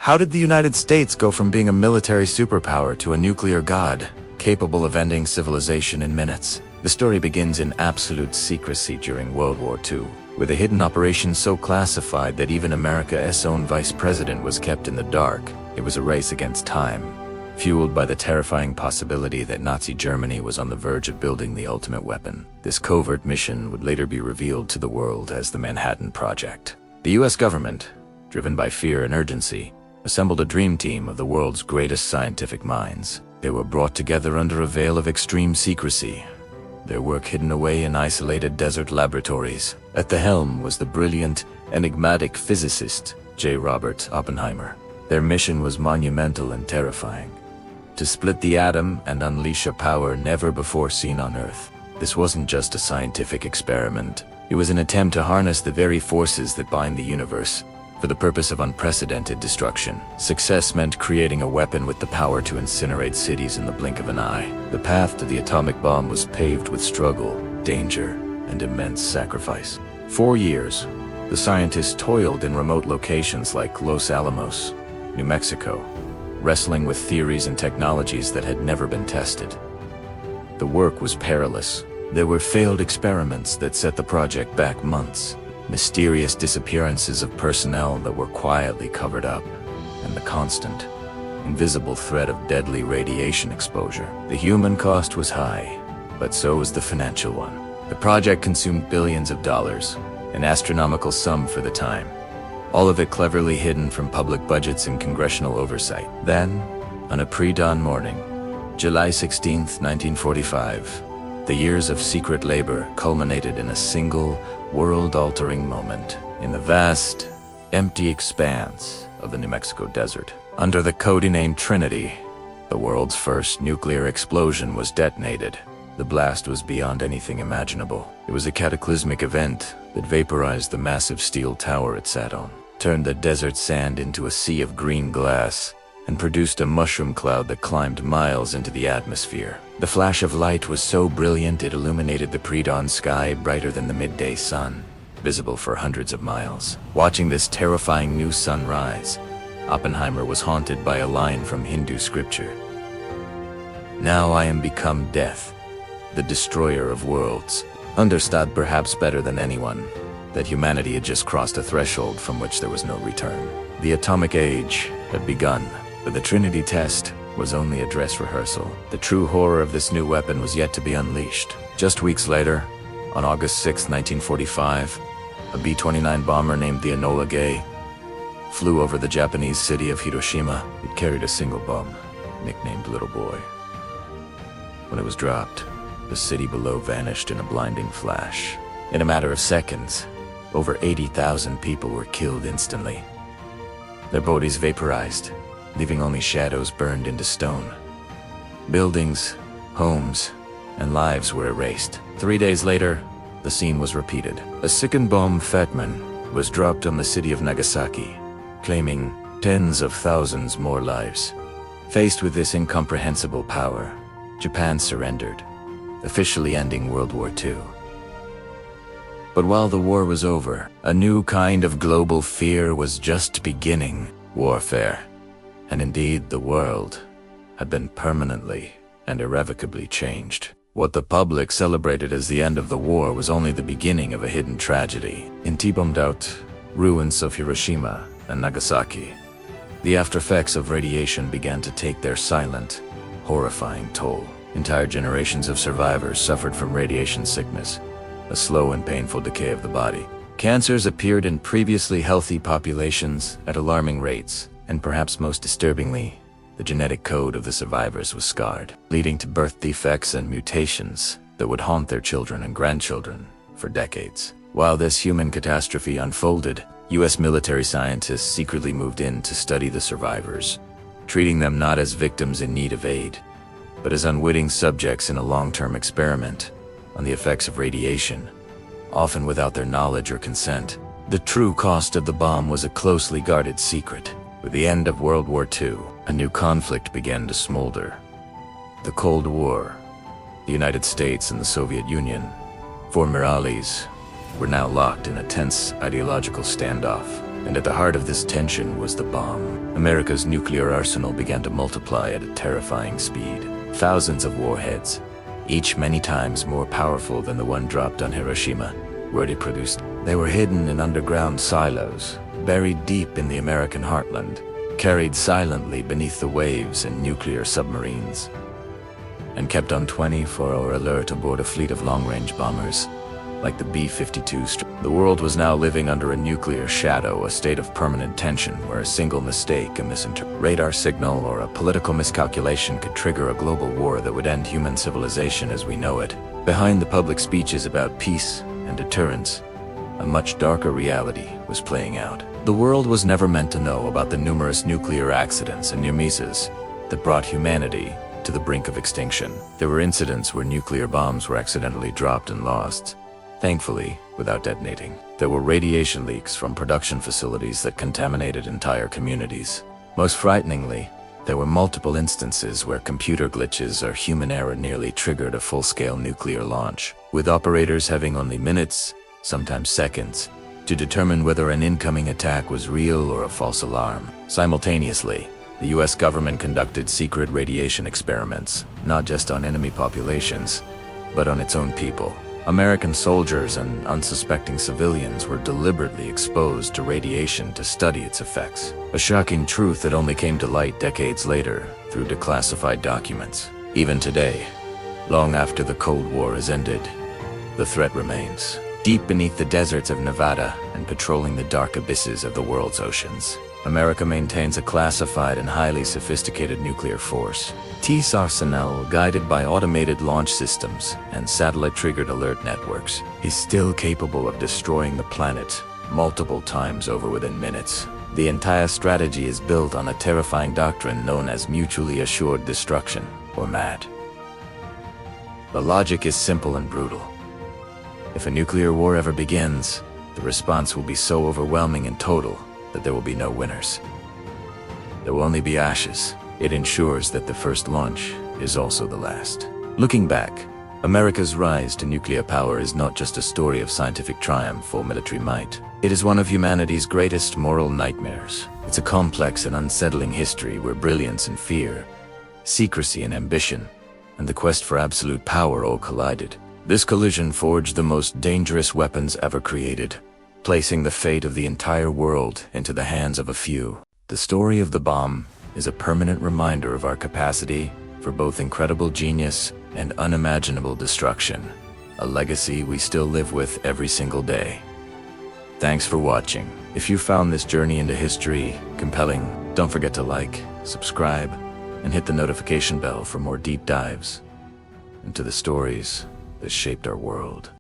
How did the United States go from being a military superpower to a nuclear god, capable of ending civilization in minutes? The story begins in absolute secrecy during World War II, with a hidden operation so classified that even America's own vice president was kept in the dark. It was a race against time, fueled by the terrifying possibility that Nazi Germany was on the verge of building the ultimate weapon. This covert mission would later be revealed to the world as the Manhattan Project. The US government, driven by fear and urgency, assembled a dream team of the world's greatest scientific minds. They were brought together under a veil of extreme secrecy, their work hidden away in isolated desert laboratories. At the helm was the brilliant, enigmatic physicist J. Robert Oppenheimer. Their mission was monumental and terrifying: to split the atom and unleash a power never before seen on Earth. This wasn't just a scientific experiment. It was an attempt to harness the very forces that bind the universe for the purpose of unprecedented destruction. Success meant creating a weapon with the power to incinerate cities in the blink of an eye. The path to the atomic bomb was paved with struggle, danger, and immense sacrifice. 4 years, the scientists toiled in remote locations like Los Alamos, New Mexico, wrestling with theories and technologies that had never been tested. The work was perilous. There were failed experiments that set the project back months, mysterious disappearances of personnel that were quietly covered up, and the constant, invisible threat of deadly radiation exposure. The human cost was high, but so was the financial one. The project consumed billions of dollars, an astronomical sum for the time, all of it cleverly hidden from public budgets and congressional oversight. Then, on a pre-dawn morning, July 16, 1945, the years of secret labor culminated in a single, world-altering moment in the vast, empty expanse of the New Mexico desert. Under the codename Trinity, the world's first nuclear explosion was detonated. The blast was beyond anything imaginable. It was a cataclysmic event that vaporized the massive steel tower it sat on, turned the desert sand into a sea of green glass, and produced a mushroom cloud that climbed miles into the atmosphere. The flash of light was so brilliant it illuminated the pre-dawn sky brighter than the midday sun, visible for hundreds of miles. Watching this terrifying new sunrise, Oppenheimer was haunted by a line from Hindu scripture. "Now I am become death, the destroyer of worlds." Understood perhaps better than anyone that humanity had just crossed a threshold from which there was no return. The atomic age had begun, but the Trinity test was only a dress rehearsal. The true horror of this new weapon was yet to be unleashed. Just weeks later, on August 6, 1945, a B-29 bomber named the Enola Gay flew over the Japanese city of Hiroshima. It carried a single bomb, nicknamed Little Boy. When it was dropped, the city below vanished in a blinding flash. In a matter of seconds, over 80,000 people were killed instantly. Their bodies vaporized, leaving only shadows burned into stone. Buildings, homes, and lives were erased. 3 days later, the scene was repeated. A second bomb fragment was dropped on the city of Nagasaki, claiming tens of thousands more lives. Faced with this incomprehensible power, Japan surrendered, officially ending World War II. But while the war was over, a new kind of global fear was just beginning: warfare. And indeed, the world had been permanently and irrevocably changed. What the public celebrated as the end of the war was only the beginning of a hidden tragedy. In bombed-out ruins of Hiroshima and Nagasaki, the aftereffects of radiation began to take their silent, horrifying toll. Entire generations of survivors suffered from radiation sickness, a slow and painful decay of the body. Cancers appeared in previously healthy populations at alarming rates, and perhaps most disturbingly, the genetic code of the survivors was scarred, leading to birth defects and mutations that would haunt their children and grandchildren for decades. While this human catastrophe unfolded, US military scientists secretly moved in to study the survivors, treating them not as victims in need of aid, but as unwitting subjects in a long-term experiment on the effects of radiation, often without their knowledge or consent. The true cost of the bomb was a closely guarded secret. With the end of World War II, a new conflict began to smolder. The Cold War. The United States and the Soviet Union, former allies, were now locked in a tense ideological standoff. And at the heart of this tension was the bomb. America's nuclear arsenal began to multiply at a terrifying speed. Thousands of warheads, each many times more powerful than the one dropped on Hiroshima, were produced. They were hidden in underground silos, buried deep in the American heartland, carried silently beneath the waves in nuclear submarines, and kept on 24-hour alert aboard a fleet of long-range bombers, like the B-52. The world was now living under a nuclear shadow, a state of permanent tension where a single mistake, a radar signal, or a political miscalculation could trigger a global war that would end human civilization as we know it. Behind the public speeches about peace and deterrence, a much darker reality was playing out. The world was never meant to know about the numerous nuclear accidents and near misses that brought humanity to the brink of extinction. There were incidents where nuclear bombs were accidentally dropped and lost, thankfully without detonating. There were radiation leaks from production facilities that contaminated entire communities. Most frighteningly, there were multiple instances where computer glitches or human error nearly triggered a full-scale nuclear launch, with operators having only minutes, sometimes seconds, to determine whether an incoming attack was real or a false alarm. Simultaneously, the US government conducted secret radiation experiments, not just on enemy populations, but on its own people. American soldiers and unsuspecting civilians were deliberately exposed to radiation to study its effects. A shocking truth that only came to light decades later through declassified documents. Even today, long after the Cold War has ended, the threat remains. Deep beneath the deserts of Nevada and patrolling the dark abysses of the world's oceans, America maintains a classified and highly sophisticated nuclear force. Its arsenal, guided by automated launch systems and satellite-triggered alert networks, is still capable of destroying the planet multiple times over within minutes. The entire strategy is built on a terrifying doctrine known as mutually assured destruction, or MAD. The logic is simple and brutal. If a nuclear war ever begins, the response will be so overwhelming and total that there will be no winners. There will only be ashes. It ensures that the first launch is also the last. Looking back, America's rise to nuclear power is not just a story of scientific triumph or military might. It is one of humanity's greatest moral nightmares. It's a complex and unsettling history where brilliance and fear, secrecy and ambition, and the quest for absolute power all collided. This collision forged the most dangerous weapons ever created, placing the fate of the entire world into the hands of a few. The story of the bomb is a permanent reminder of our capacity for both incredible genius and unimaginable destruction, a legacy we still live with every single day. Thanks for watching. If you found this journey into history compelling, don't forget to like, subscribe, and hit the notification bell for more deep dives into the stories that shaped our world.